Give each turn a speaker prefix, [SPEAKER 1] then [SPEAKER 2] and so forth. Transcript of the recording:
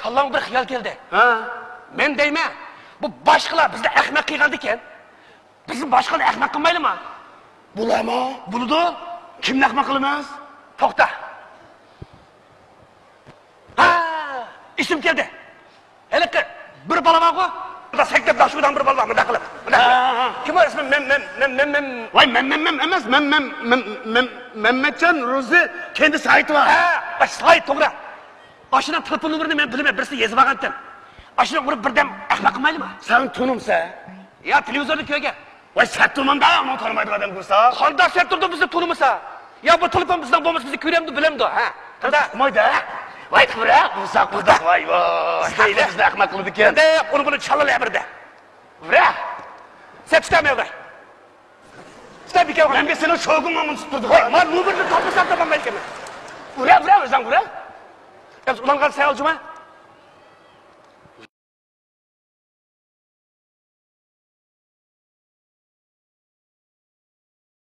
[SPEAKER 1] kallang bir xiyal keldi.
[SPEAKER 2] Ha?
[SPEAKER 1] Men deyman, bu boshqalar bizni ahmoq qilgandi ekan. Bizni boshqalar ahmoq qilmaydimi?
[SPEAKER 2] Bulama.
[SPEAKER 1] Buludi.
[SPEAKER 2] Kimni ahmoq qilamiz?
[SPEAKER 1] To'xta. Ha, isim keldi. Haliqi bir bola borku, burada sektab dashudan bir bola bor, bunda qilib. Kim ismi? Men.
[SPEAKER 2] Voy, men emas, Mehmetcan Rozi kendi sayti var.
[SPEAKER 1] Ha, sayt to'g'ri. Ashuna telefon nomerini men bilmayman, birisi yozib olgandim. Ashuna urib birdan ahmoq qilmaydimi?
[SPEAKER 2] Sen tunumsa?
[SPEAKER 1] Ya televizorni ko'rgan.
[SPEAKER 2] Voy, sattumanda onu tanımaydı adam kursa.
[SPEAKER 1] Qanday satturdi bizni tunimasa? Ya bu telefon bizdan bo'lmas, bizni ko'ramdi, bilamdi, ha. Qanday?
[SPEAKER 2] Mayda. Voy, qura, kursa qurda. Voy. Bizni ahmoq qildi ekan.
[SPEAKER 1] Endi buni chalala birda. Vra. Sen tutamay. Tutab ekan.
[SPEAKER 2] Ben bir senin şoğunla tutturdu.
[SPEAKER 1] Voy, men nomerni topmasam da bo'lmaydi ekan.
[SPEAKER 2] Ura, o'zing ura.
[SPEAKER 1] Ulan qal sayol juma.